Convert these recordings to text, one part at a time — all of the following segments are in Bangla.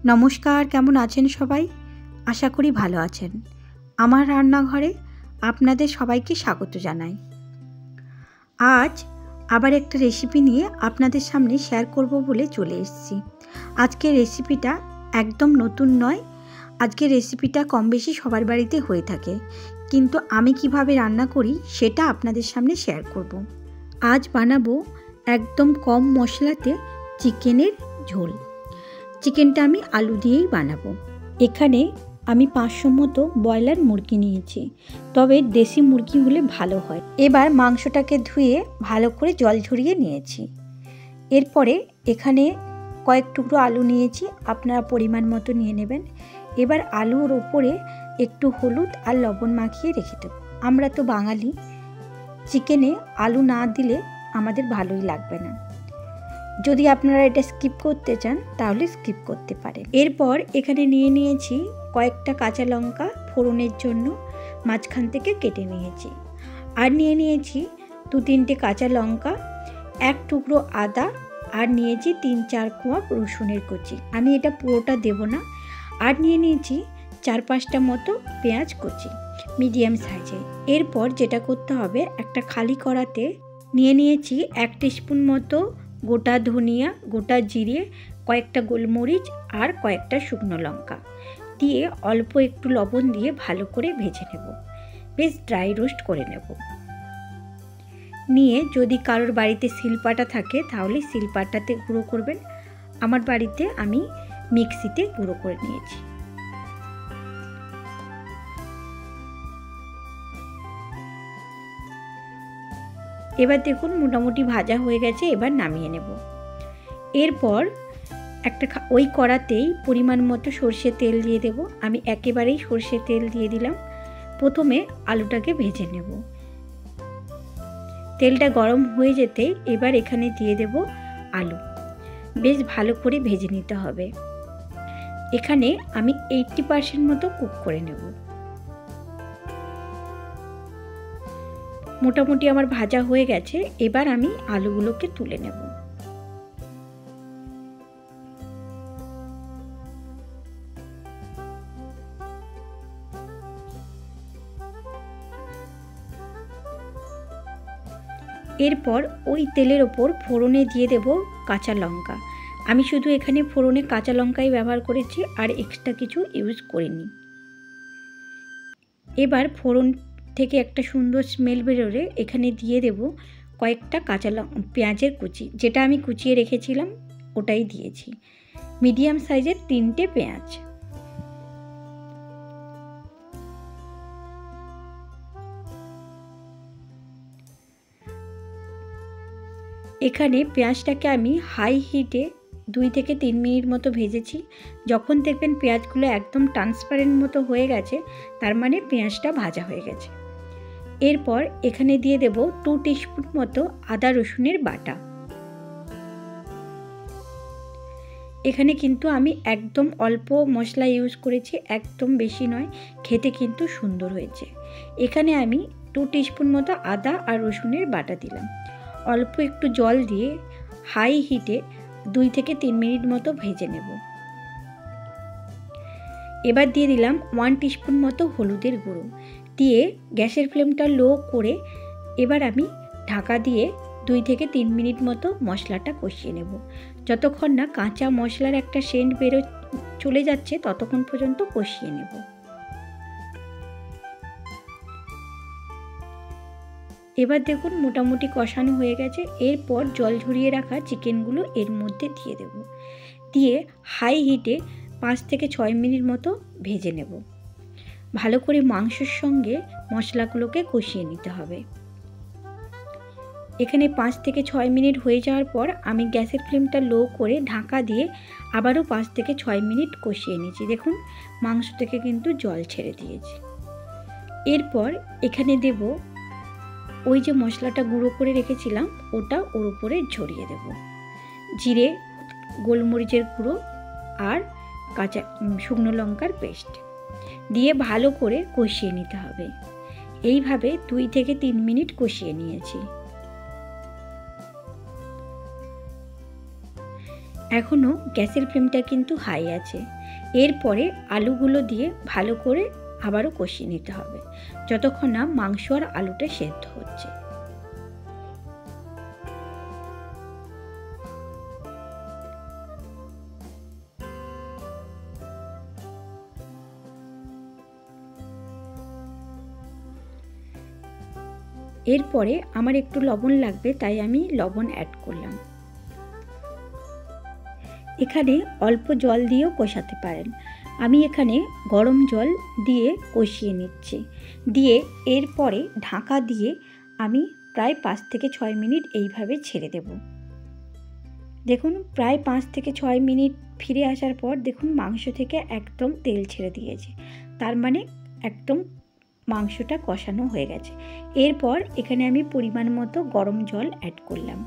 নমস্কার, কেমন আছেন সবাই? আশা করি ভালো আছেন। আমার রান্নাঘরে আপনাদের সবাইকে স্বাগত জানাই। আজ আবার একটা রেসিপি নিয়ে আপনাদের সামনে শেয়ার করব বলে চলে এসেছি। আজকের রেসিপিটা একদম নতুন নয়। আজকের রেসিপিটা কম বেশি সবার বাড়িতে হয়ে থাকে, কিন্তু আমি কিভাবে রান্না করি সেটা আপনাদের সামনে শেয়ার করব। আজ বানাবো একদম কম মশলাতে চিকেনের ঝোল। চিকেনটা আমি আলু দিয়েই বানাবো। এখানে আমি 500 মতো ব্রয়লার মুরগি নিয়েছি, তবে দেশি মুরগি হলে ভালো হয়। এবার মাংসটাকে ধুয়ে ভালো করে জল ঝরিয়ে নিয়েছি। এরপরে এখানে কয়েক টুকরো আলু নিয়েছি, আপনারা পরিমাণ মতো নিয়ে নেবেন। এবার আলুর ওপরে একটু হলুদ আর লবণ মাখিয়ে রেখে দেবো। আমরা তো বাঙালি, চিকেনে আলু না দিলে আমাদের ভালোই লাগবে না। যদি আপনারা এটা স্কিপ করতে চান তাহলে স্কিপ করতে পারেন। এরপর এখানে নিয়েছি কয়েকটা কাঁচা লঙ্কা ফোড়নের জন্য মাঝখান থেকে কেটে নিয়েছি। আর নিয়েছি 2-3টে কাঁচা লঙ্কা, এক টুকরো আদা, আর নিয়েছি 3-4 কোয়া রসুনের কুচি। আমি এটা পুরোটা দেব না। আর নিয়েছি 4-5টা মতো পেঁয়াজ কুচি মিডিয়াম সাইজে। এরপর যেটা করতে হবে, একটা খালি কড়াতে নিয়েছি 1 টিস্পুন মতো গোটা ধনিয়া, গোটা জিরে, কয়েকটা গোলমরিচ আর কয়েকটা শুকনো লঙ্কা দিয়ে অল্প একটু লবণ দিয়ে ভালো করে ভেজে নেব। বেশ ড্রাই রোস্ট করে নেব। নিয়ে যদি কারোর বাড়িতে শিলপাটা থাকে তাহলে শিলপাটাতে গুঁড়ো করবেন। আমার বাড়িতে আমি মিক্সিতে গুঁড়ো করে নিয়েছি। এবার দেখুন মোটামুটি ভাজা হয়ে গেছে, এবার নামিয়ে নেব। এরপর ওই কড়াতেই পরিমাণ মতো সর্ষের তেল দিয়ে দেব। আমি একেবারেই সর্ষের তেল দিয়ে দিলাম। প্রথমে আলুটাকে ভেজে নেব। তেলটা গরম হয়ে যেতেই এবার এখানে দিয়ে দেব আলু। বেশ ভালো করে ভেজে নিতে হবে। এখানে আমি 80% মতো কুক করে নেব। মোটামুটি আমার ভাজা হয়ে গেছে। এবার আমি আলুগুলোকে তুলে নেব। এরপর ওই তেলের ওপর ফোড়নে দিয়ে দেব কাঁচা লঙ্কা। আমি শুধু এখানে ফোড়নে কাঁচা লঙ্কাই ব্যবহার করেছি, আর এক্সট্রা কিছু ইউজ করিনি। এবার ফোড়ন থেকে একটা সুন্দর স্মেল বেরোলে এখানে দিয়ে দেব কয়েকটা পেঁয়াজের কুচি, যেটা আমি কুচিয়ে রেখেছিলাম ওটাই দিয়েছি। মিডিয়াম সাইজের 3টে পেঁয়াজ। এখানে পেঁয়াজটাকে আমি হাই হিটে 2 থেকে 3 মিনিট মতো ভেজেছি। যখন দেখবেন পেঁয়াজগুলো একদম ট্রান্সপারেন্ট মতো হয়ে গেছে, তার মানে পেঁয়াজটা ভাজা হয়ে গেছে। এরপর এখানে দিয়ে দেব 2 টিস্পুন মতো আদা রসুনের বাটা। এখানে কিন্তু আমি একদম অল্প মশলা ইউজ করেছি, একদম বেশি নয়, খেতে কিন্তু সুন্দর হয়েছে। এখানে আমি 2 টিস্পুন মতো আদা আর রসুনের বাটা দিলাম। অল্প একটু জল দিয়ে হাই হিটে 2 থেকে 3 মিনিট মতো ভেজে নেব। এবার দিয়ে দিলাম 1 টিস্পুন মতো হলুদের গুঁড়ো দিয়ে গ্যাসের ফ্লেমটা লো করে এবার আমি ঢাকা দিয়ে 2 থেকে 3 মিনিট মতো মশলাটা কষিয়ে নেব। যতক্ষণ না কাঁচা মশলার একটা সেন্ট চলে যাচ্ছে ততক্ষণ পর্যন্ত কষিয়ে নেব। এবার দেখুন মোটামুটি কষানো হয়ে গেছে। এরপর জল ঝরিয়ে রাখা চিকেনগুলো এর মধ্যে দিয়ে দেব। দিয়ে হাই হিটে 5 থেকে 6 মিনিট মতো ভেজে নেব। ভালো করে মাংসের সঙ্গে মশলাগুলোকে কষিয়ে নিতে হবে। এখানে 5 থেকে 6 মিনিট হয়ে যাওয়ার পর আমি গ্যাসের ফ্লেমটা লো করে ঢাকা দিয়ে আবারও 5 থেকে 6 মিনিট কষিয়ে নিয়েছি। দেখুন মাংস থেকে কিন্তু জল ছেড়ে দিয়েছি। এরপর এখানে দেব ওই যে মশলাটা গুঁড়ো করে রেখেছিলাম ওটা ওর উপরে ঝরিয়ে দেব। জিরে, গোলমরিচের গুঁড়ো আর শুকনো লঙ্কার পেস্ট দিয়ে ভালো করে কষিয়ে নিতে হবে। এইভাবে 2 থেকে 3 মিনিট কষিয়ে নিয়েছি। এখনও গ্যাসের ফ্লেমটা কিন্তু হাই আছে। এরপরে আলুগুলো দিয়ে ভালো করে আবারও কষিয়ে নিতে হবে যতক্ষণ না মাংস আর আলুটা সেদ্ধ হচ্ছে। এরপরে আমার একটু লবণ লাগবে, তাই আমি লবণ অ্যাড করলাম। এখানে অল্প জল দিয়েও কষাতে পারেন। আমি এখানে গরম জল দিয়ে কষিয়ে নিচ্ছি। দিয়ে এরপরে ঢাকা দিয়ে আমি প্রায় 5 থেকে 6 মিনিট এইভাবে ছেড়ে দেব। দেখুন প্রায় 5 থেকে 6 মিনিট ফিরে আসার পর দেখুন মাংস থেকে একদম তেল ছেড়ে দিয়েছে, তার মানে একদম মাংসটা কষানো হয়ে গেছে। এরপর এখানে আমি পরিমাণ মতো গরম জল অ্যাড করলাম।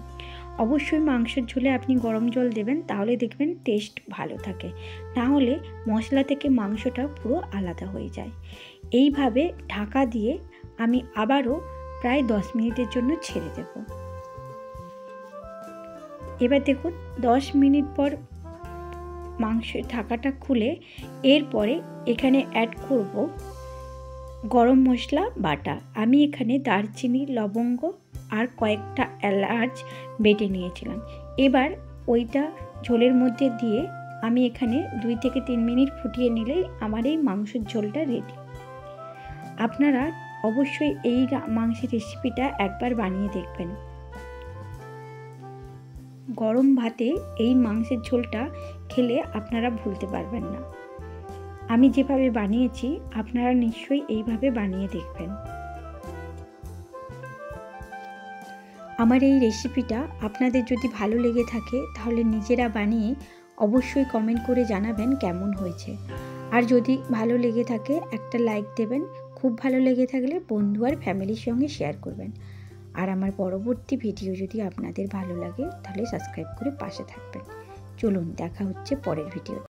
অবশ্যই মাংসের ঝোলে আপনি গরম জল দেবেন, তাহলে দেখবেন টেস্ট ভালো থাকে, না হলে মশলা থেকে মাংসটা পুরো আলাদা হয়ে যায়। এইভাবে ঢাকা দিয়ে আমি আবারও প্রায় 10 মিনিটের জন্য ছেড়ে দেব। এবার দেখুন 10 মিনিট পর মাংসের ঢাকাটা খুলে এরপরে এখানে অ্যাড করব গরম মশলা বাটা। আমি এখানে দারচিনি, লবঙ্গ আর কয়েকটা এলাচ বেটে নিয়েছিলাম। এবার ওইটা ঝোলের মধ্যে দিয়ে আমি এখানে 2 থেকে 3 মিনিট ফুটিয়ে নিলেই আমার এই মাংসের ঝোলটা রেডি। আপনারা অবশ্যই এই মাংসের রেসিপিটা একবার বানিয়ে দেখবেন। গরম ভাতে এই মাংসের ঝোলটা খেলে আপনারা ভুলতে পারবেন না। আমি যেভাবে বানিয়েছি আপনারা নিশ্চয়ই এইভাবে বানিয়ে দেখবেন। আমার এই রেসিপিটা আপনাদের যদি ভালো লেগে থাকে তাহলে নিজেরা বানিয়ে অবশ্যই কমেন্ট করে জানাবেন কেমন হয়েছে। আর যদি ভালো লেগে থাকে একটা লাইক দেবেন। খুব ভালো লেগে থাকলে বন্ধু আর ফ্যামিলির সঙ্গে শেয়ার করবেন। আর আমার পরবর্তী ভিডিও যদি আপনাদের ভালো লাগে তাহলে সাবস্ক্রাইব করে পাশে থাকবেন। চলুন দেখা হচ্ছে পরের ভিডিও।